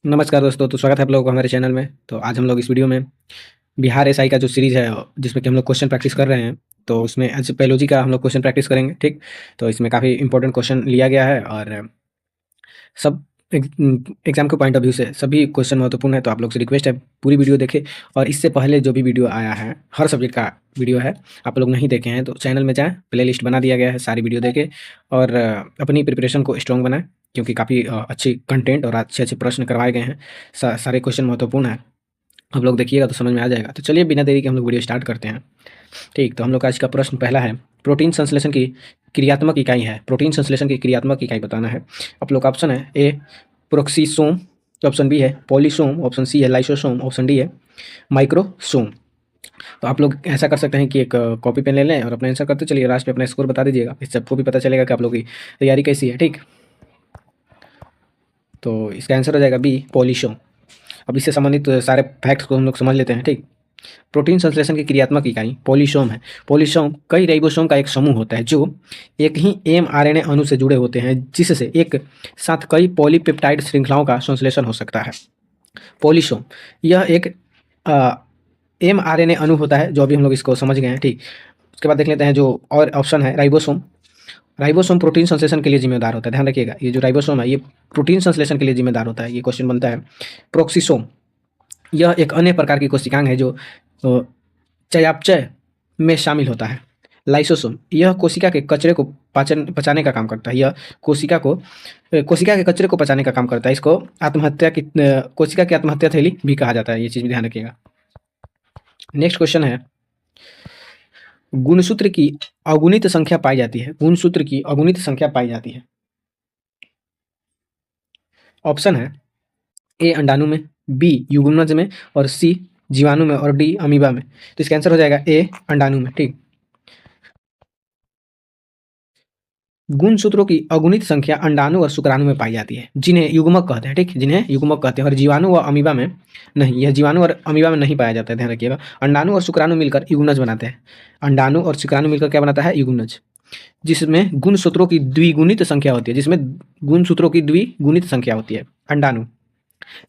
नमस्कार दोस्तों, तो स्वागत है आप लोगों का हमारे चैनल में। तो आज हम लोग इस वीडियो में बिहार एसआई का जो सीरीज़ है जिसमें कि हम लोग क्वेश्चन प्रैक्टिस कर रहे हैं, तो उसमें आज बायोलॉजी का हम लोग क्वेश्चन प्रैक्टिस करेंगे। ठीक, तो इसमें काफ़ी इंपॉर्टेंट क्वेश्चन लिया गया है और सब एग्जाम के पॉइंट ऑफ व्यू से सभी क्वेश्चन महत्वपूर्ण है। तो आप लोग से रिक्वेस्ट है पूरी वीडियो देखें, और इससे पहले जो भी वीडियो आया है हर सब्जेक्ट का वीडियो है, आप लोग नहीं देखे हैं तो चैनल में जाएँ, प्ले लिस्ट बना दिया गया है, सारी वीडियो देखें और अपनी प्रिपरेशन को स्ट्रॉन्ग बनाएं, क्योंकि काफ़ी अच्छी कंटेंट और अच्छे अच्छे प्रश्न करवाए गए हैं। सारे क्वेश्चन महत्वपूर्ण हैं, आप लोग देखिएगा तो समझ में आ जाएगा। तो चलिए बिना देरी के हम लोग वीडियो स्टार्ट करते हैं। ठीक, तो हम लोग का आज का प्रश्न पहला है, प्रोटीन संश्लेषण की क्रियात्मक इकाई है। प्रोटीन संश्लेषण की क्रियात्मक इकाई बताना है। आप लोग का ऑप्शन है ए प्रोक्सीसोम, ऑप्शन बी है पॉलीसोम, ऑप्शन सी है लाइसोसोम, ऑप्शन डी है माइक्रोसोम। तो आप लोग ऐसा कर सकते हैं कि एक कॉपी पेन ले लें और अपना आंसर करते चलिए, लास्ट में अपना स्कोर बता दीजिएगा, इससे आपको भी पता चलेगा कि आप लोग की तैयारी कैसी है। ठीक, तो इसका आंसर हो जाएगा बी पॉलीसोम। अब इससे संबंधित सारे फैक्ट्स को हम लोग समझ लेते हैं। ठीक, प्रोटीन संश्लेषण की क्रियात्मक इकाई पॉलीसोम है। पॉलीसोम कई राइबोसोम का एक समूह होता है जो एक ही एमआरएनए अणु से जुड़े होते हैं, जिससे एक साथ कई पॉलीपेप्टाइड श्रृंखलाओं का संश्लेषण हो सकता है। पॉलीसोम यह एक एमआरएनए अणु होता है, जो अभी हम लोग इसको समझ गए हैं। ठीक, उसके बाद देख लेते हैं जो और ऑप्शन है राइबोसोम। राइबोसोम प्रोटीन संश्लेषण के लिए जिम्मेदार होता है, ध्यान रखिएगा, ये जो राइबोसोम है ये प्रोटीन संश्लेषण के लिए जिम्मेदार होता है। ये क्वेश्चन बनता है। प्रोक्सीसोम यह एक अन्य प्रकार की कोशिकांग है जो चयापचय में शामिल होता है। लाइसोसोम यह कोशिका के कचरे को पचाने का काम करता है। यह कोशिका के कचरे को पचाने का काम करता है। इसको कोशिका की आत्महत्या थैली भी कहा जाता है। ये चीज़ भी ध्यान रखिएगा। नेक्स्ट क्वेश्चन है, गुणसूत्र की अगुणित संख्या पाई जाती है। गुणसूत्र की अगुणित संख्या पाई जाती है। ऑप्शन है ए अंडाणु में, बी युग्मनज में, और सी जीवाणु में, और डी अमीबा में। तो इसका आंसर हो जाएगा ए अंडाणु में। ठीक, गुणसूत्रों की अगुणित संख्या अंडाणु और शुक्राणु में पाई जाती है, जिन्हें युग्मक कहते हैं। ठीक, जिन्हें युग्मक कहते हैं, और जीवाणु व अमीबा में नहीं। यह जीवाणु और अमीबा में नहीं पाया जाता है, ध्यान रखिएगा। अंडाणु और शुक्राणु मिलकर युग्मनज बनाते हैं। अंडाणु और शुक्राणु मिलकर क्या बनाता है? युग्मनज, जिसमें गुणसूत्रों की द्विगुणित संख्या होती है। जिसमें गुणसूत्रों की द्विगुणित संख्या होती है। अंडाणु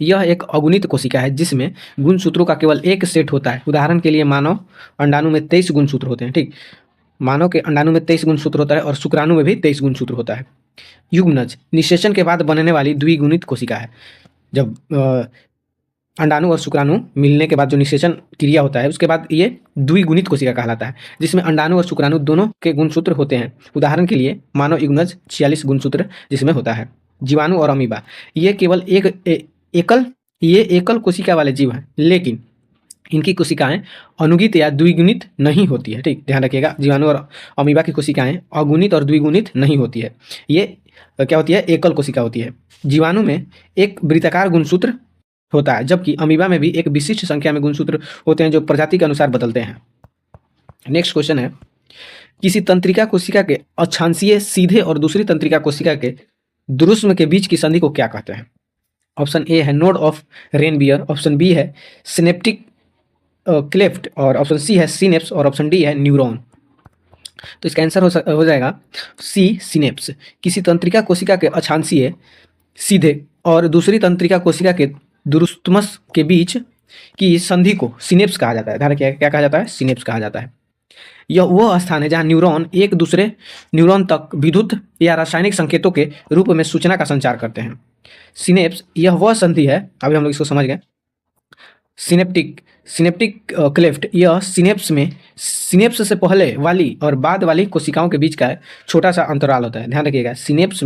यह एक अगुणित कोशिका है जिसमें गुणसूत्रों का केवल एक सेट होता है। उदाहरण के लिए मानव अंडाणु में 23 गुणसूत्र होते हैं। ठीक, मानव के अंडाणु में 23 गुणसूत्र होता है और शुक्राणु में भी 23 गुणसूत्र होता है। युग्मनज निषेचन के बाद बनने वाली द्विगुणित कोशिका है। जब अंडाणु और शुक्राणु मिलने के बाद जो निषेचन क्रिया होता है, उसके बाद ये द्विगुणित कोशिका कहलाता है, जिसमें अंडाणु और शुक्राणु दोनों के गुणसूत्र होते हैं। उदाहरण के लिए मानव युग्मनज 46 गुणसूत्र जिसमें होता है। जीवाणु और अमीबा ये केवल एकल कोशिका वाले जीव हैं, लेकिन इनकी कोशिकाएं अनुगुणित या द्विगुणित नहीं होती है। ठीक, ध्यान रखिएगा, जीवाणु और अमीबा की कोशिकाएं अगुणित और द्विगुणित नहीं होती है। ये क्या होती है? एकल कोशिका होती है। जीवाणु में एक वृत्ताकार गुणसूत्र होता है, जबकि अमीबा में भी एक विशिष्ट संख्या में गुणसूत्र होते हैं जो प्रजाति के अनुसार बदलते हैं। नेक्स्ट क्वेश्चन है, किसी तंत्रिका कोशिका के अक्षांशीय सीधे और दूसरी तंत्रिका कोशिका के द्रुष्म के बीच की संधि को क्या कहते हैं? ऑप्शन ए है नोड ऑफ रेनबियर, ऑप्शन बी है सिनेप्टिक क्लेफ्ट, और ऑप्शन सी है सिनेप्स, और ऑप्शन डी है न्यूरॉन। तो इसका आंसर हो जाएगा सी सिनेप्स। किसी तंत्रिका कोशिका के अक्षांशीय सीधे और दूसरी तंत्रिका कोशिका के दुरुस्तमस के बीच की संधि को सिनेप्स कहा जाता है। ध्यान रखिए, क्या कहा जाता है? सिनेप्स कहा जाता है। यह वह स्थान है जहां न्यूरॉन एक दूसरे न्यूरॉन तक विद्युत या रासायनिक संकेतों के रूप में सूचना का संचार करते हैं। सिनेप्स यह वह संधि है, अभी हम लोग इसको समझ गए। सिनेप्टिक क्लेफ्ट यह सिनेप्स से पहले वाली और बाद वाली कोशिकाओं के बीच का छोटा सा अंतराल होता है। ध्यान रखिएगा, सिनेप्स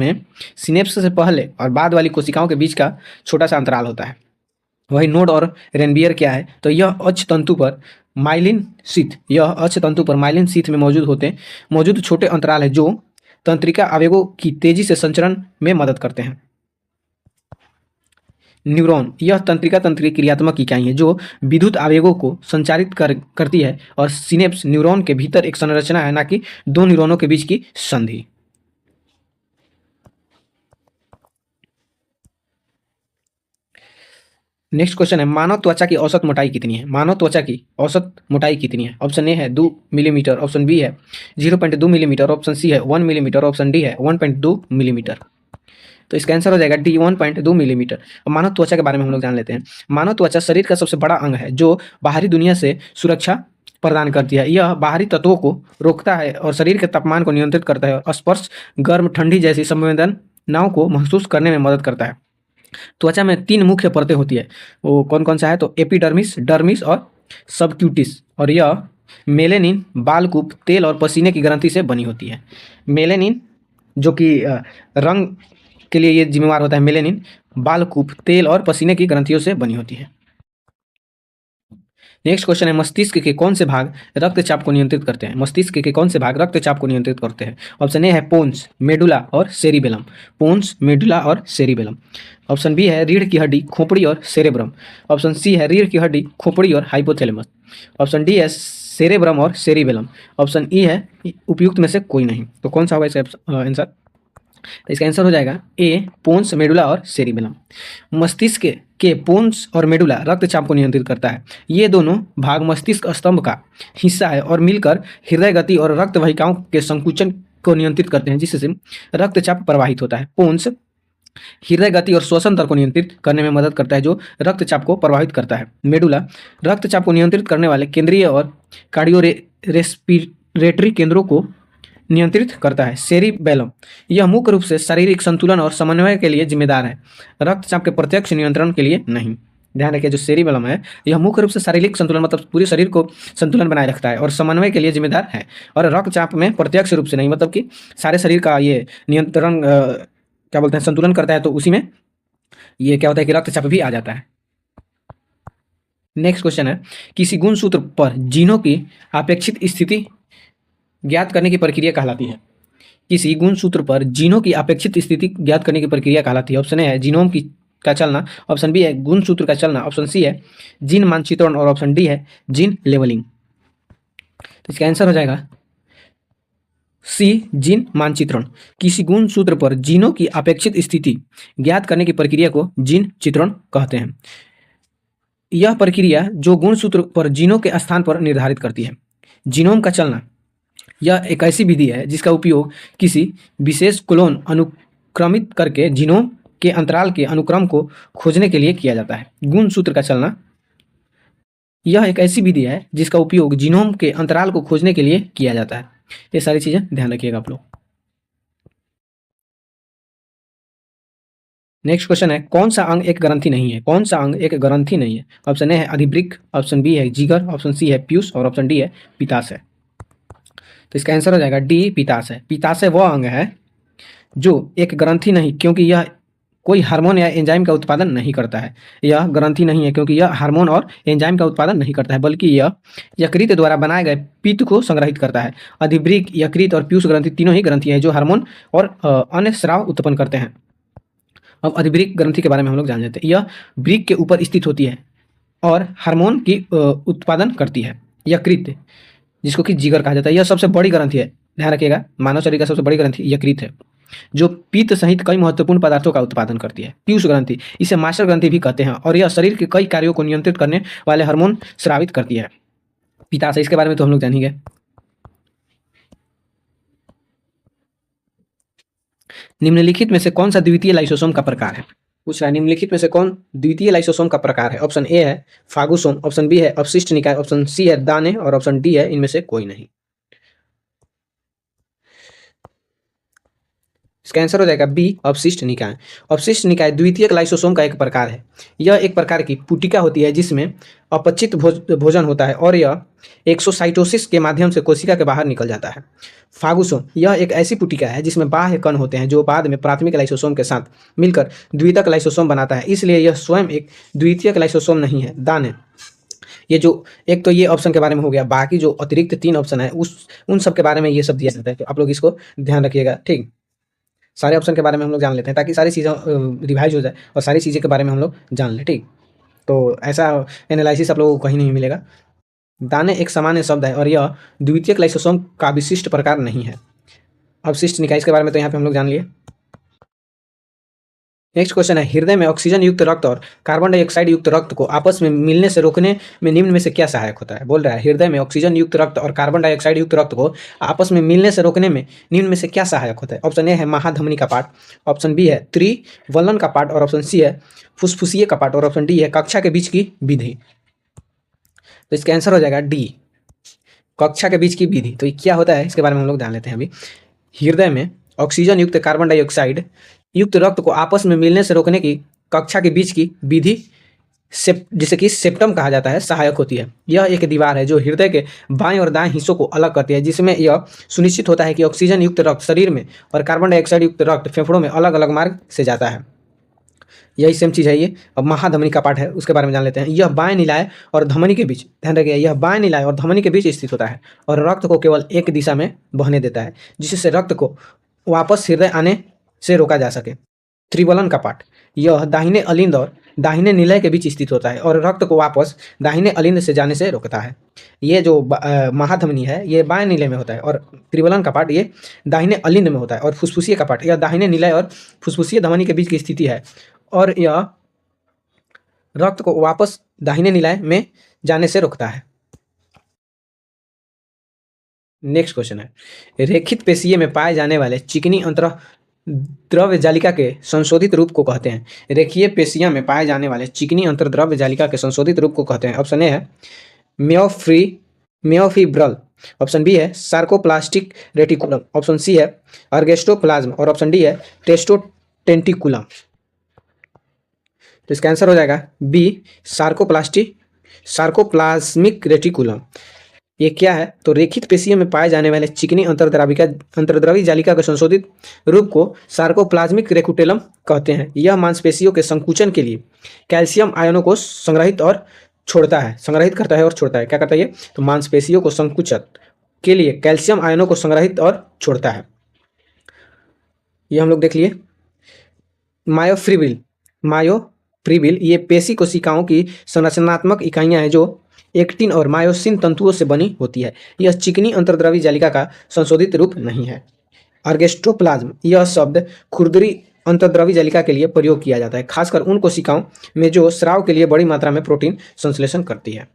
से पहले और बाद वाली कोशिकाओं के बीच का छोटा सा अंतराल होता है। वही नोड और रेनबियर क्या है? तो यह अक्ष तंतु पर माइलिन शीथ में मौजूद छोटे अंतराल है जो तंत्रिका आवेगों की तेजी से संचरण में मदद करते हैं। न्यूरॉन यह तंत्रिका तंत्र की क्रियात्मक इकाई है जो विद्युत आवेगों को संचारित करती है, और सिनेप्स न्यूरॉन के भीतर एक संरचना है, ना कि दो न्यूरॉनों के बीच की संधि। नेक्स्ट क्वेश्चन है, मानव त्वचा की औसत मोटाई कितनी है? मानव त्वचा की औसत मोटाई कितनी है? ऑप्शन ए है 2 मिलीमीटर, ऑप्शन बी है 0.2 मिलीमीटर, ऑप्शन सी है 1 मिलीमीटर, ऑप्शन डी है 1.2 मिलीमीटर। तो इसका आंसर हो जाएगा डी 1.2 मिलीमीटर। अब मानव त्वचा के बारे में हम लोग जान लेते हैं। मानव त्वचा शरीर का सबसे बड़ा अंग है जो बाहरी दुनिया से सुरक्षा प्रदान करती है। यह बाहरी तत्वों को रोकता है और शरीर के तापमान को नियंत्रित करता है और स्पर्श, गर्म, ठंडी जैसी संवेदनाओं को महसूस करने में मदद करता है। त्वचा में 3 मुख्य परतें होती है। वो कौन-कौन सा है? तो एपिडर्मिस, डर्मिस और सबक्यूटिस। और यह मेलेनिन, बालकूप, तेल और पसीने की ग्रंथि से बनी होती है। मेलेनिन जो कि रंग के लिए ये जिम्मेवार होता है, मेलेनिन, बालकूप, तेल और पसीने की ग्रंथियों से बनी होती है। नेक्स्ट क्वेश्चन है, मस्तिष्क के कौन से भाग रक्तचाप को नियंत्रित करते हैं? मस्तिष्क के कौन से भाग रक्तचाप को नियंत्रित करते हैं? ऑप्शन ए है पोन्स, मेडुला और सेरिबेलम। पोन्स, मेडुला और सेरिबेलम। ऑप्शन बी है रीढ़ की हड्डी, खोपड़ी और सेरेब्रम। ऑप्शन सी है रीढ़ की हड्डी, खोपड़ी और हाइपोथैलेमस। ऑप्शन डी है सेरेब्रम और सेरिबेलम। ऑप्शन ई है उपयुक्त में से कोई नहीं। तो कौन सा होगा इसका आंसर? तो इसका आंसर हो जाएगा ए, पोन्स, मेडुला और सेरिबेलम। मस्तिष्क के पोन्स और मेडुला रक्तचाप को नियंत्रित करता है। ये दोनों भाग मस्तिष्क स्तंभ का हिस्सा है और मिलकर हृदय गति और रक्त वाहिकाओं के संकुचन को नियंत्रित करते हैं, जिससे रक्तचाप प्रवाहित होता है। पोन्स हृदय गति और श्वसन दर को नियंत्रित करने में मदद करता है, जो रक्तचाप को प्रभावित करता है। मेडुला रक्तचाप को नियंत्रित करने वाले केंद्रीय और कार्डियो रेस्पिरेटरी केंद्रों को नियंत्रित करता है। सेरिबेलम यह मुख्य रूप से शारीरिक संतुलन और समन्वय के लिए जिम्मेदार है, रक्तचाप के प्रत्यक्ष नियंत्रण के लिए नहीं। ध्यान रखिए, जो सेरिबेलम है यह मुख्य रूप से शारीरिक संतुलन मतलब पूरे शरीर को संतुलन बनाए रखता है और समन्वय के लिए जिम्मेदार है, और रक्तचाप में प्रत्यक्ष रूप से नहीं, मतलब कि सारे शरीर का ये नियंत्रण क्या बोलते हैं, संतुलन करता है। तो उसी में ये क्या होता है कि रक्तचाप भी आ जाता है। नेक्स्ट क्वेश्चन है, किसी गुणसूत्र पर जीनों की अपेक्षित स्थिति ज्ञात करने की प्रक्रिया कहलाती है? किसी गुणसूत्र पर जीनों की अपेक्षित स्थिति ज्ञात करने की प्रक्रिया कहलाती है। ऑप्शन ए है जीनोम का चलना। ऑप्शन बी है गुणसूत्र का चलना। ऑप्शन सी है जीन मानचित्रण और ऑप्शन डी है जीन लेवलिंग। तो इसका आंसर हो जाएगा सी, जीन मानचित्रण। किसी गुणसूत्र पर जीनों की अपेक्षित स्थिति ज्ञात करने की प्रक्रिया को जीन चित्रण कहते हैं। यह प्रक्रिया जो गुणसूत्र पर जीनों के स्थान पर निर्धारित करती है। जीनोम का चलना यह एक ऐसी विधि है जिसका उपयोग किसी विशेष क्लोन अनुक्रमित करके जीनोम के अंतराल के अनुक्रम को खोजने के लिए किया जाता है। गुणसूत्र का चलना यह एक ऐसी विधि है जिसका उपयोग जीनोम के अंतराल को खोजने के लिए किया जाता है। ये सारी चीजें ध्यान रखिएगा आप लोग। नेक्स्ट क्वेश्चन है, कौन सा अंग एक ग्रंथि नहीं है? कौन सा अंग एक ग्रंथि नहीं है? ऑप्शन ए है अधिवृक्क, ऑप्शन बी है जिगर, ऑप्शन सी है पीयूष और ऑप्शन डी है पित्ताशय। तो इसका आंसर हो जाएगा डी, पित्ताशय। पित्ताशय वह अंग है जो एक ग्रंथि नहीं, क्योंकि यह कोई हार्मोन या एंजाइम का उत्पादन नहीं करता है। यह ग्रंथि नहीं है क्योंकि यह हार्मोन और एंजाइम का उत्पादन नहीं करता है, बल्कि यह यकृत द्वारा बनाए गए पित्त को संग्रहित करता है। अधिवृक्क, यकृत और पीयूष ग्रंथि तीनों ही ग्रंथि हैं जो हार्मोन और अन्य स्राव उत्पन्न करते हैं। अब अधिवृक्क ग्रंथि के बारे में हम लोग जान लेते हैं। यह वृक्क के ऊपर स्थित होती है और हार्मोन की उत्पादन करती है। यकृत, जिसको कि जिगर कहा जाता है, यह सबसे बड़ी ग्रंथि है। ध्यान रखिएगा, मानव शरीर का सबसे बड़ी ग्रंथि यकृत है, जो पित्त सहित कई महत्वपूर्ण पदार्थों का उत्पादन करती है। पीयूष ग्रंथि, इसे मास्टर ग्रंथि भी कहते हैं, और यह शरीर के कई कार्यों को नियंत्रित करने वाले हार्मोन स्रावित करती है। पित्ताशय, इसके बारे में तो हम लोग जानेंगे। निम्नलिखित में से कौन सा द्वितीय लाइसोसोम का प्रकार है? पूछ रहा है निम्नलिखित में से कौन द्वितीय लाइसोसोम का प्रकार है? ऑप्शन ए है फागोसोम, ऑप्शन बी है अवशिष्ट निकाय, ऑप्शन सी है दाने और ऑप्शन डी है इनमें से कोई नहीं। इसका आंसर हो जाएगा बी, अवशिष्ट निकाय। अवशिष्ट निकाय द्वितीयक लाइसोसोम का एक प्रकार है। यह एक प्रकार की पुटिका होती है जिसमें अपचित भोजन होता है और यह एक्सोसाइटोसिस के माध्यम से कोशिका के बाहर निकल जाता है। फागोसोम यह एक ऐसी पुटिका है जिसमें बाह्य कण होते हैं जो बाद में प्राथमिक लाइसोसोम के साथ मिलकर द्वितीयक लाइसोसोम बनाता है, इसलिए यह स्वयं एक द्वितीयक लाइसोसोम नहीं है। दाने, ये जो एक तो ये ऑप्शन के बारे में हो गया, बाकी जो अतिरिक्त 3 ऑप्शन है उन सब के बारे में ये सब दिया जाता है, तो आप लोग इसको ध्यान रखिएगा। ठीक, सारे ऑप्शन के बारे में हम लोग जान लेते हैं ताकि सारी चीज़ें रिवाइज हो जाए और सारी चीज़ें के बारे में हम लोग जान लें। ठीक, तो ऐसा एनालिसिस आप लोगों को कहीं नहीं मिलेगा। दाने एक सामान्य शब्द है और यह द्वितीयक लाइसोसोम का विशिष्ट प्रकार नहीं है। अवशिष्ट निकाय, इसके बारे में तो यहाँ पे हम लोग जान लिए। नेक्स्ट क्वेश्चन है, हृदय में ऑक्सीजन युक्त रक्त और कार्बन डाइऑक्साइड युक्त रक्त को आपस में मिलने से रोकने में निम्न में से क्या सहायक होता है। बोल रहा है हृदय में ऑक्सीजन युक्त रक्त और कार्बन डाइऑक्साइड युक्त रक्त को आपस में मिलने से रोकने में निम्न में से क्या सहायक होता है। ऑप्शन ए है महाधमनी का पार्ट, ऑप्शन बी है त्रिवलन का पार्ट और ऑप्शन सी है फुसफुसीय का पार्ट और ऑप्शन डी है कक्षा के बीच की विधि। तो इसका आंसर हो जाएगा डी, कक्षा के बीच की विधि। तो ये क्या होता है इसके बारे में हम लोग जान लेते हैं अभी। हृदय में ऑक्सीजन युक्त कार्बन डाइऑक्साइड युक्त रक्त को आपस में मिलने से रोकने की कक्षा के बीच की विधि जिसे कि सेप्टम कहा जाता है सहायक होती है। यह एक दीवार है जो हृदय के बाएं और दाएं हिस्सों को अलग करती है, जिसमें यह सुनिश्चित होता है कि ऑक्सीजन युक्त रक्त शरीर में और कार्बन डाइऑक्साइड युक्त रक्त फेफड़ों में अलग अलग मार्ग से जाता है। यही सेम चीज़ है ये। अब महाधमनी का पार्ट है उसके बारे में जान लेते हैं। यह बाएं निलाय और धमनी के बीच, ध्यान रखिए, यह बाएं निलाय और धमनी के बीच स्थित होता है और रक्त को केवल एक दिशा में बहने देता है, जिससे रक्त को वापस हृदय आने से रोका जा सके। त्रिवलन का पार्ट, यह दाहिने अलिंद और दाहिने निलय के बीच स्थित होता है और रक्त को वापस दाहिने अलिंद से जाने से रोकता है। ये जो महाधमनी है ये बाएं निलय में होता है और त्रिवलन का पार्ट ये दाहिने अलिंद में होता है और फुसफुसीय का पार्ट यह दाहिने निलय और फुसफुसीय धमनी के बीच की स्थिति है और यह रक्त को वापस दाहिने निलय में जाने से रोकता है। नेक्स्ट क्वेश्चन है, रेखित पेशीय में पाए जाने वाले चिकनी अंतः द्रव्य जालिका के संशोधित रूप को कहते हैं। रेखीय पेशियां में पाए जाने वाले चिकनी अंतर्द्रव्य जालिका के संशोधित रूप को कहते हैं। ऑप्शन ए है म्योफिब्रल, ऑप्शन बी है सार्कोप्लास्टिक रेटिकुलम, ऑप्शन सी है अर्गेस्टोप्लाज्म और ऑप्शन डी है टेस्टोटेंटिकुलम। तो इसका आंसर हो जाएगा बी सार्कोप्लाज्मिक रेटिकुलम। ये क्या है तो रेखित पेशियों में पाए जाने वाले चिकनी अंतर्द्रवी जालिका के संशोधित रूप को सार्कोप्लाज्मिक रेटिकुलम कहते हैं। यह मांसपेशियों के संकुचन के लिए कैल्शियम आयनों को संग्रहित करता है और छोड़ता है। क्या करता है ये तो मांसपेशियों को संकुचन के लिए कैल्शियम आयनों को संग्रहित और छोड़ता है। ये हम लोग देख लिए। मायोफ्रिबिल ये पेशी कोशिकाओं की संरचनात्मक इकाइयां हैं जो एक्टिन और मायोसिन तंतुओं से बनी होती है। यह चिकनी अंतर्द्रवी जालिका का संशोधित रूप नहीं है। अर्गेस्टोप्लाज्म यह शब्द खुरदरी अंतर्द्रवी जालिका के लिए प्रयोग किया जाता है, खासकर उन कोशिकाओं में जो स्राव के लिए बड़ी मात्रा में प्रोटीन संश्लेषण करती है।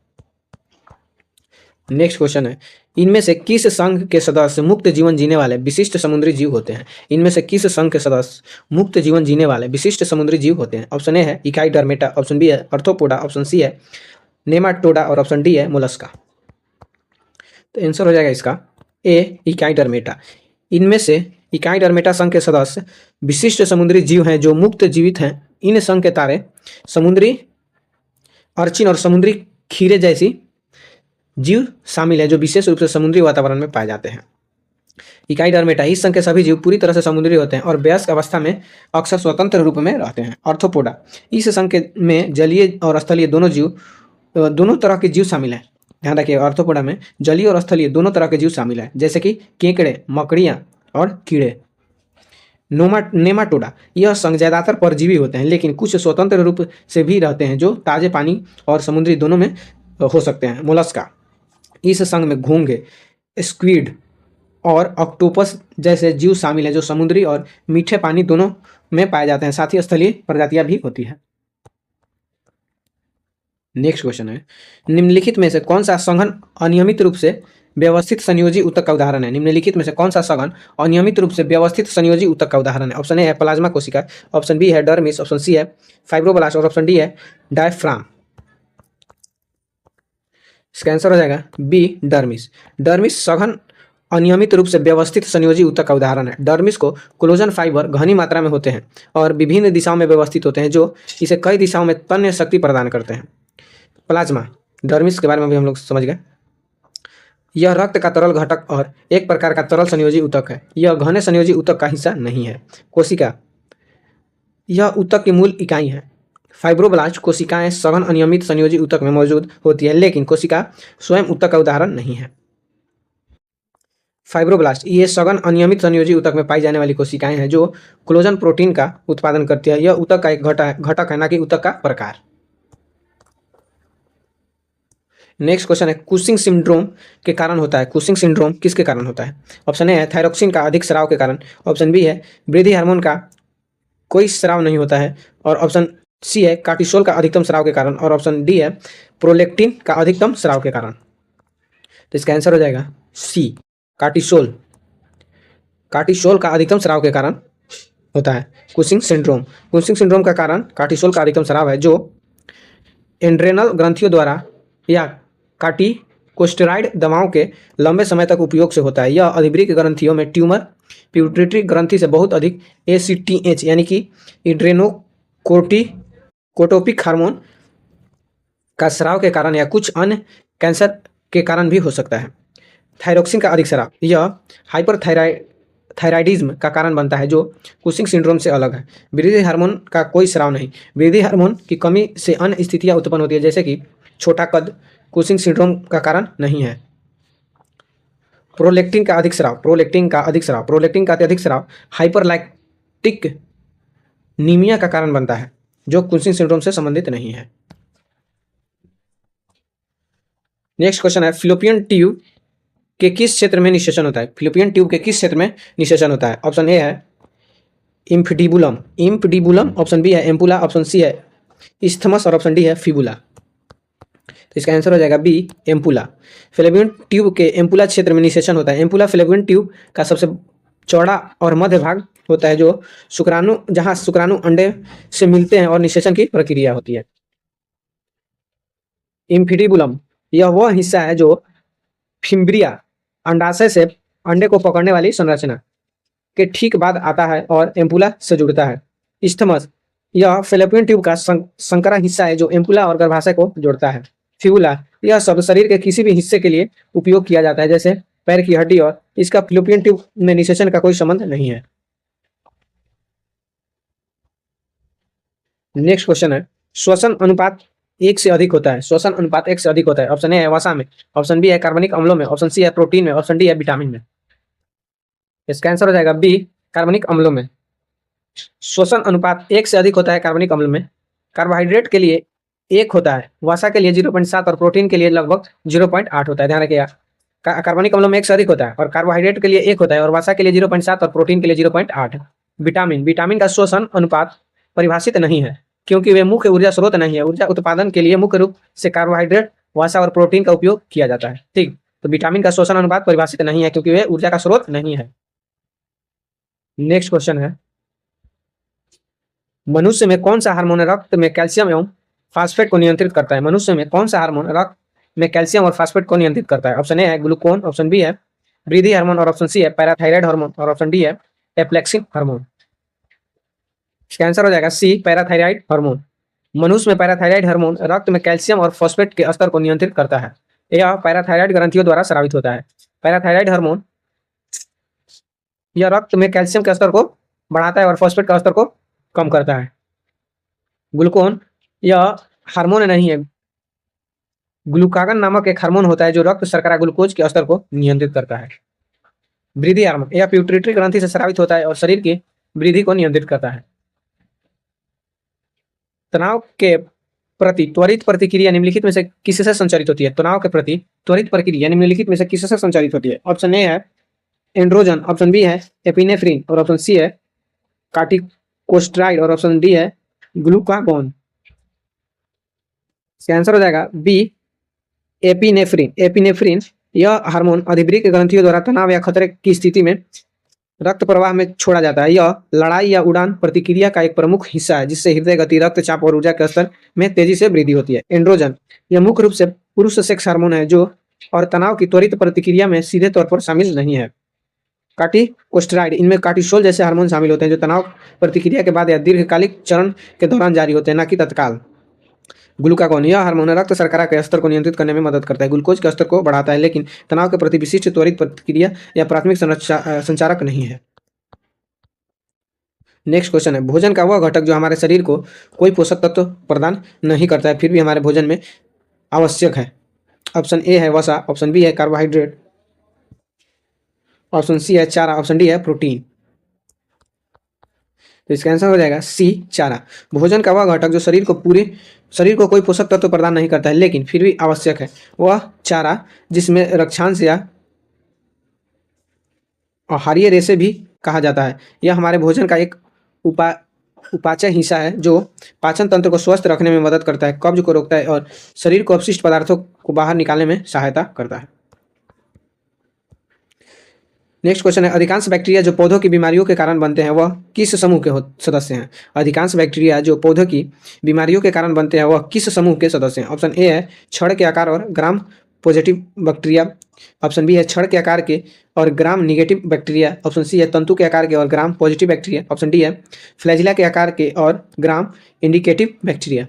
नेक्स्ट क्वेश्चन है, इनमें से किस संघ के सदस्य मुक्त जीवन जीने वाले विशिष्ट समुद्री जीव होते हैं। इनमें से किस संघ के सदस्य मुक्त जीवन जीने वाले विशिष्ट समुद्री जीव होते हैं। ऑप्शन ए है इकाईडर्मेटा, ऑप्शन बी है आर्थ्रोपोडा, ऑप्शन सी है नेमाटोडा और ऑप्शन डी है मोलस्का। तो आंसर हो जाएगा इसका ए इकाईडर्मेटा। इनमें से इकाईडर्मेटा संघ के सदस्य विशिष्ट समुद्री जीव हैं जो मुक्त जीवित हैं। इन संघ के तारे समुद्री अर्चिन और समुद्री खीरे जैसी जीव शामिल है जो विशेष रूप से समुद्री वातावरण में पाए जाते हैं। इकाईडर्मेटा इस संघ के सभी जीव पूरी तरह से समुद्री होते हैं और वयस्क अवस्था में अक्सर स्वतंत्र रूप में रहते हैं। आर्थ्रोपोडा इस संघ में जलीय और स्थलीय दोनों तरह के जीव शामिल हैं। ध्यान रखिए आर्थ्रोपोडा में जलीय और स्थलीय दोनों तरह के जीव शामिल हैं, जैसे कि केकड़े, मकड़ियाँ और कीड़े। नेमाटोडा यह संघ ज्यादातर परजीवी होते हैं, लेकिन कुछ स्वतंत्र रूप से भी रहते हैं जो ताजे पानी और समुद्री दोनों में हो सकते हैं। मोलस्का इस संघ में घोंघे, स्क्विड और ऑक्टोपस जैसे जीव शामिल हैं जो समुद्री और मीठे पानी दोनों में पाए जाते हैं। साथ ही स्थलीय प्रजातियां भी होती है। नेक्स्ट क्वेश्चन है, निम्नलिखित में से कौन सा सघन अनियमित रूप से व्यवस्थित संयोजी ऊतक का उदाहरण है। निम्नलिखित में से कौन सा सघन अनियमित रूप से व्यवस्थित संयोजी ऊतक का उदाहरण है। ऑप्शन ए है प्लाज्मा कोशिका, ऑप्शन बी है डर्मिस, ऑप्शन सी है फाइब्रोब्लास्ट और ऑप्शन डी है डायफ्राम। इसका आंसर हो जाएगा बी डर्मिस। डर्मिस सघन अनियमित रूप से व्यवस्थित संयोजी ऊतक का उदाहरण है। डर्मिस को कोलेजन फाइबर घनी मात्रा में होते हैं और विभिन्न दिशाओं में व्यवस्थित होते हैं जो इसे कई दिशाओं में तन्य शक्ति प्रदान करते हैं। प्लाज्मा डर्मिस के बारे में भी हम लोग समझ गए। यह रक्त का तरल घटक और एक प्रकार का तरल संयोजी ऊतक है। यह घने संयोजी ऊतक का हिस्सा नहीं है। कोशिका यह ऊतक की मूल इकाई है। फाइब्रोब्लास्ट कोशिकाएं सघन अनियमित संयोजी ऊतक में मौजूद होती है, लेकिन कोशिका स्वयं ऊतक का उदाहरण नहीं है। फाइब्रोब्लास्ट ये सघन अनियमित संयोजी ऊतक में पाई जाने वाली कोशिकाएं हैं जो कोलेजन प्रोटीन का उत्पादन करती है। यह ऊतक का एक घटक है, ना कि ऊतक का प्रकार। नेक्स्ट क्वेश्चन है, कुशिंग सिंड्रोम के कारण होता है। कुशिंग सिंड्रोम किसके कारण होता है। ऑप्शन ए है थायरोक्सिन का अधिक स्राव के कारण, ऑप्शन बी है वृद्धि हार्मोन का कोई स्राव नहीं होता है, और ऑप्शन सी है कार्टिसोल का अधिकतम स्राव के कारण, और ऑप्शन डी है प्रोलेक्टिन का अधिकतम स्राव के कारण। तो इसका आंसर हो जाएगा सी, कार्टिसोल। कार्टिसोल का अधिकतम स्राव के कारण होता है कुशिंग सिंड्रोम। कुशिंग सिंड्रोम का कारण कार्टिसोल का अधिकतम स्राव है, जो एड्रेनल ग्रंथियों द्वारा या कार्टिकोस्टेरॉइड दवाओं के लंबे समय तक उपयोग से होता है। यह अधिवृक्क ग्रंथियों में ट्यूमर पिट्यूटरी ग्रंथि से बहुत अधिक ACTH यानी कि एड्रेनोकोर्टिकोटोपिक हार्मोन का स्राव के कारण या कुछ अन्य कैंसर के कारण भी हो सकता है। थायरोक्सिन का अधिक स्राव, यह हाइपरथायराइडिज्म का कारण बनता है, जो कुशिंग सिंड्रोम से अलग है। वृद्धि हार्मोन का कोई स्राव नहीं। वृद्धि हार्मोन की कमी से अन्य स्थितियां उत्पन्न होती है, जैसे कि छोटा कद कुशिंग सिंड्रोम का कारण नहीं है। प्रोलेक्टिन का अधिक स्राव, प्रोलेक्टिन का अत्यधिक स्राव हाइपरलैक्टिक नीमिया का कारण बनता है, जो कुशिंग सिंड्रोम से संबंधित नहीं है। नेक्स्ट क्वेश्चन है, फिलोपियन ट्यूब के किस क्षेत्र में निषेचन होता है? फिलोपियन ट्यूब के किस क्षेत्र में निषेचन होता है? ऑप्शन ए है इम्फिडिबुलम, ऑप्शन बी है एम्पुला, ऑप्शन सी है इस्थमस, और ऑप्शन डी है फिबुला। तो इसका आंसर हो जाएगा बी, एम्पुला। फिलोपियन ट्यूब के एम्पुला क्षेत्र में निषेचन होता है। एम्पुला फिलोपियन ट्यूब का सबसे चौड़ा और मध्य भाग होता है, जो जहां शुक्राणु अंडे से मिलते हैं और निषेचन की प्रक्रिया होती है। इम्फिडिबुलम यह वह हिस्सा है जो फिम्ब्रिया अंडाशय से अंडे को पकड़ने वाली संरचना के ठीक बाद आता है और एम्पुला से जुड़ता है। इस्थमस यह फिलोपियन ट्यूब का संकरा हिस्सा है, जो एम्पुला और गर्भाशय को जोड़ता है। फिबुला यह शब्द शरीर के किसी भी हिस्से के लिए उपयोग किया जाता है, जैसे पैर की हड्डी, और इसका फिलोपियन ट्यूब में निषेचन का कोई संबंध नहीं है। नेक्स्ट क्वेश्चन है, श्वसन अनुपात 1 से अधिक होता है। श्वसन अनुपात 1 से अधिक होता है। ऑप्शन ए है वसा में, ऑप्शन बी है कार्बनिक अम्लों में, ऑप्शन सी है प्रोटीन में, ऑप्शन डी है विटामिन में। इसका आंसर हो जाएगा बी, कार्बनिक अम्लों में। श्वसन अनुपात 1 से अधिक होता है कार्बनिक अम्ल में। कार्बोहाइड्रेट के लिए 1 होता है, वसा के लिए 0.7 और प्रोटीन के लिए लगभग 0.8 होता है। ध्यान रखिएगा, कार्बनिक अम्लों में 1 से अधिक होता है और कार्बोहाइड्रेट के लिए 1 होता है और वसा के लिए 0.7 और प्रोटीन के लिए 0.8। विटामिन का श्वसन अनुपात परिभाषित नहीं है, क्योंकि वे मुख्य ऊर्जा स्रोत नहीं है। ऊर्जा उत्पादन के लिए मुख्य रूप से कार्बोहाइड्रेट, वसा और प्रोटीन का उपयोग किया जाता है। ठीक, तो विटामिन का श्वसन अनुपात परिभाषित नहीं है, क्योंकि वे ऊर्जा का स्रोत नहीं है। नेक्स्ट क्वेश्चन है, मनुष्य में कौन सा हार्मोन रक्त में कैल्शियम एवं फास्फेट को नियंत्रित करता है? मनुष्य में कौन सा हार्मोन रक्त में कैल्शियम और फास्फेट को नियंत्रित करता है? ऑप्शन ए है ग्लूकोन, ऑप्शन बी है वृद्धि हार्मोन, और ऑप्शन सी है पैराथायराइड हार्मोन, और ऑप्शन डी है एप्लेक्सिन हार्मोन। इसका आंसर हो जाएगा सी, पैराथायराइड हार्मोन। मनुष्य में पैराथायराइड हार्मोन रक्त में कैल्शियम और फॉस्फेट के स्तर को नियंत्रित करता है। यह पैराथायराइड ग्रंथियों द्वारा स्रावित होता है। पैराथायराइड हार्मोन यह रक्त में कैल्शियम के स्तर को बढ़ाता है और फॉस्फेट का स्तर को कम करता है। ग्लूकोन यह हार्मोन नहीं है, ग्लूकागन नामक एक हार्मोन होता है जो रक्त शर्करा ग्लूकोज के स्तर को नियंत्रित करता है। वृद्धि हार्मोन यह पिट्यूटरी ग्रंथि से स्रावित होता है और शरीर की वृद्धि को नियंत्रित करता है। तनाव के प्रति त्वरित प्रतिक्रिया निम्नलिखित में से किससे संचालित होती है? तनाव के प्रति त्वरित प्रतिक्रिया निम्नलिखित में से किससे संचालित होती है? ऑप्शन ए है एंड्रोजन, ऑप्शन बी है एपिनेफ्रिन, और ऑप्शन सी है कार्टिकोस्टेरॉइड, और ऑप्शन डी है ग्लूकागोन। इसका आंसर हो जाएगा बी, एपिनेफ्रिन। एपिनेफ्रिन यह हार्मोन अधिवृक्क ग्रंथियों द्वारा तनाव या खतरे की स्थिति में रक्त प्रवाह में छोड़ा जाता है। यह लड़ाई या उड़ान प्रतिक्रिया का एक प्रमुख हिस्सा है, जिससे हृदय गति, रक्तचाप और ऊर्जा के स्तर में तेजी से वृद्धि होती है। एंड्रोजन यह मुख्य रूप से पुरुष सेक्स हार्मोन है, जो और तनाव की त्वरित प्रतिक्रिया में सीधे तौर पर शामिल नहीं है। कार्टिकोस्टेरॉइड इनमें कार्टिसोल जैसे हार्मोन शामिल होते हैं, जो तनाव प्रतिक्रिया के बाद या दीर्घकालिक चरण के दौरान जारी होते हैं, न कि तत्काल। ग्लूकागोन यह हार्मोन रक्त शर्करा के स्तर को नियंत्रित करने में मदद करता है, ग्लूकोज के स्तर को बढ़ाता है, लेकिन तनाव के प्रति विशिष्ट त्वरित प्रतिक्रिया या प्राथमिक संचारक नहीं है। नेक्स्ट क्वेश्चन है, भोजन का वह घटक जो हमारे शरीर को कोई पोषक तत्व प्रदान नहीं करता है, फिर भी हमारे भोजन में आवश्यक है। ऑप्शन ए है वसा, ऑप्शन बी है कार्बोहाइड्रेट, ऑप्शन सी है चारा, ऑप्शन डी है प्रोटीन। तो इसका आंसर हो जाएगा सी, चारा। भोजन का वह घटक जो शरीर को कोई पोषक तत्व प्रदान नहीं करता है, लेकिन फिर भी आवश्यक है, वह चारा, जिसमें रक्षांश या आहारीय रेशे भी कहा जाता है। यह हमारे भोजन का एक उपाचय हिस्सा है जो पाचन तंत्र को स्वस्थ रखने में मदद करता है, कब्ज को रोकता है और शरीर को अपशिष्ट पदार्थों को बाहर निकालने में सहायता करता है। नेक्स्ट क्वेश्चन है, अधिकांश बैक्टीरिया जो पौधों की बीमारियों के कारण बनते हैं वह किस समूह के सदस्य हैं? अधिकांश बैक्टीरिया जो पौधों की बीमारियों के कारण बनते हैं वह किस समूह के सदस्य हैं? ऑप्शन ए है छड़ के आकार और gram positive bacteria. Option B है छड़ के आकार के और gram negative bacteria. Option C है तंतु के आकार के और gram positive bacteria. Option D है फ्लैजिला के आकार के और ग्राम इंडिकेटिव बैक्टीरिया।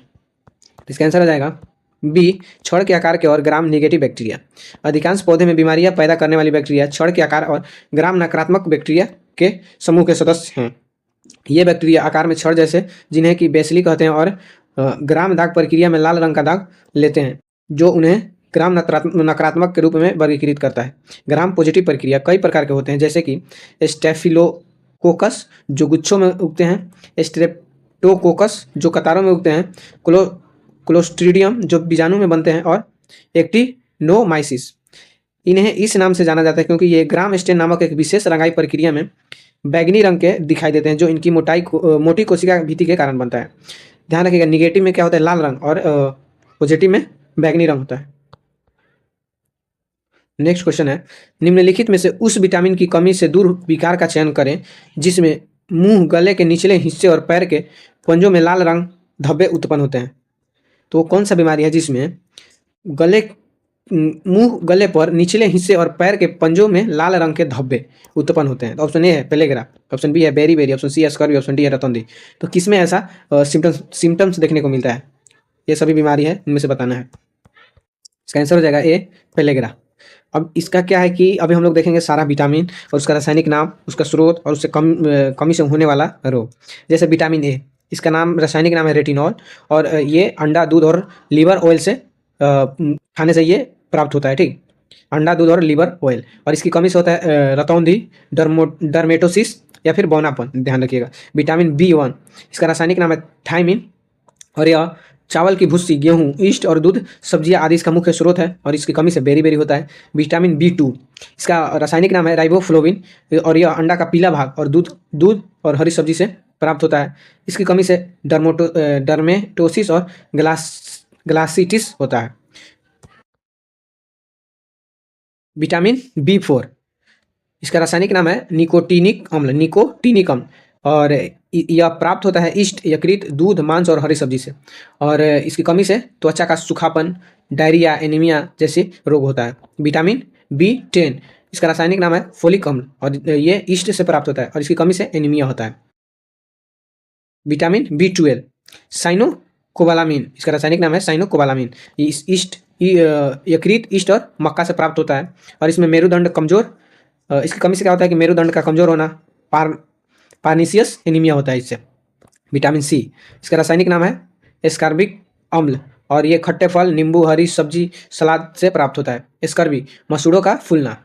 इसका आंसर आ जाएगा बी, छड़ के आकार के और ग्राम निगेटिव बैक्टीरिया। अधिकांश पौधे में बीमारियां पैदा करने वाली बैक्टीरिया छड़ के आकार और ग्राम नकारात्मक बैक्टीरिया के समूह के सदस्य हैं। ये बैक्टीरिया आकार में छड़ जैसे, जिन्हें कि बेसिली कहते हैं, और ग्राम दाग प्रक्रिया में लाल रंग का दाग लेते हैं, जो उन्हें ग्राम नकारात्मक के रूप में वर्गीकृत करता है। ग्राम पॉजिटिव प्रक्रिया कई प्रकार के होते हैं, जैसे कि स्टेफिलोकोकस जो गुच्छों में उगते हैं, स्ट्रेप्टोकोकस जो कतारों में उगते हैं, क्लोस्ट्रीडियम जो बीजाणु में बनते हैं, और एक्टिनोमाइसिस। इन्हें इस नाम से जाना जाता है क्योंकि ये ग्राम स्टेन नामक एक विशेष रंगाई प्रक्रिया में बैगनी रंग के दिखाई देते हैं, जो इनकी मोटी कोशिका भीति के कारण बनता है। ध्यान रखिएगा, निगेटिव में क्या होता है? लाल रंग, और पॉजिटिव में बैगनी रंग होता है। नेक्स्ट क्वेश्चन है, निम्नलिखित में से उस विटामिन की कमी से दूर विकार का चयन करें जिसमें मुंह, गले के निचले हिस्से और पैर के पंजों में लाल रंग धब्बे उत्पन्न होते हैं। तो कौन सा बीमारी है जिसमें मुंह, गले पर निचले हिस्से और पैर के पंजों में लाल रंग के धब्बे उत्पन्न होते हैं? तो ऑप्शन ए है पेलेग्रा, ऑप्शन बी है बेरी, ऑप्शन सी है स्कर्वी, ऑप्शन डी है रतौंधी। तो किसमें ऐसा सिम्टम्स देखने को मिलता है? ये सभी बीमारी है, इनमें से बताना है। इसका आंसर हो जाएगा ए, पेलेग्रा। अब इसका क्या है कि अभी हम लोग देखेंगे सारा विटामिन और उसका रासायनिक नाम, उसका स्रोत और उससे कमी से होने वाला रोग। जैसे विटामिन ए, इसका नाम, रासायनिक नाम है रेटिनॉल, और ये अंडा, दूध और लीवर ऑयल से खाने से ये प्राप्त होता है। ठीक, अंडा, दूध और लीवर ऑयल, और इसकी कमी से होता है रतौंधी, डर्मेटोसिस या फिर बौनापन। ध्यान रखिएगा। विटामिन B1, इसका रासायनिक नाम है थायमिन, और यह चावल की भूसी, गेहूं, ईस्ट और दूध, सब्जियां आदि इसका मुख्य स्रोत है, और इसकी कमी से बेरी होता है। विटामिन B2, इसका रासायनिक नाम है राइबोफ्लोविन, और यह अंडा का पीला भाग और दूध और हरी सब्जी से प्राप्त होता है। इसकी कमी से डर्मेटोसिस और ग्लासिटिस होता है। विटामिन B4, इसका रासायनिक नाम है निकोटीनिक अम्ल, और यह प्राप्त होता है ईस्ट, यकृत, दूध, मांस और हरी सब्जी से, और इसकी कमी से त्वचा का सूखापन, डायरिया, एनीमिया जैसे रोग होता है। विटामिन B10, इसका रासायनिक नाम है फोलिक अम्ल, और ये ईस्ट से प्राप्त होता है, और इसकी कमी से एनीमिया होता है। विटामिन B12, साइनोकोबालामिन, इसका रासायनिक नाम है साइनोकोबालामिन, यकृत, ईस्ट और मक्का से प्राप्त होता है, और इसमें मेरुदंड कमजोर, इसकी कमी से क्या होता है कि मेरुदंड का कमजोर होना, पार्निशियस एनीमिया होता है इससे। विटामिन सी, इसका रासायनिक नाम है एस्कॉर्बिक अम्ल, और ये खट्टे फल, नींबू, हरी सब्जी, सलाद से प्राप्त होता है। स्कर्वी, मसूड़ों का फूलना,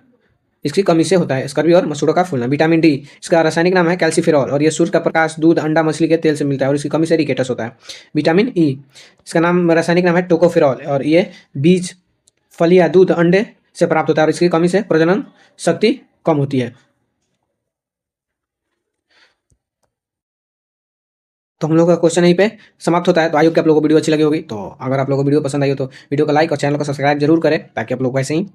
इसकी कमी से होता है, स्कर्वी और मसूड़ों का फूलना। विटामिन डी, इसका रासायनिक नाम है कैल्सिफेरॉल, और यह सूर्य का प्रकाश, दूध, अंडा, मछली के तेल से मिलता है, और इसकी कमी से रिकेटस होता है। विटामिन ई, इसका रासायनिक नाम है टोकोफेरॉल, और ये बीज, फलियां, दूध, अंडे से प्राप्त होता है, और इसकी कमी से प्रजनन शक्ति कम होती है। तो हम लोग का क्वेश्चन यहीं पे समाप्त होता है। तो आई होप कि आप लोगों को वीडियो अच्छी लगी होगी। तो अगर आप लोगों को वीडियो पसंद आई हो तो वीडियो को लाइक और चैनल को सब्सक्राइब जरूर करें, ताकि आप लोग को ऐसे ही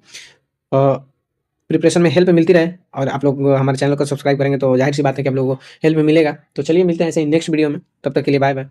प्रिपरेशन में हेल्प मिलती रहे। और आप लोग हमारे चैनल को सब्सक्राइब करेंगे तो जाहिर सी बात है कि आप लोगों को हेल्प मिलेगा। तो चलिए मिलते हैं ऐसे ही नेक्स्ट वीडियो में, तब तक के लिए बाय बाय।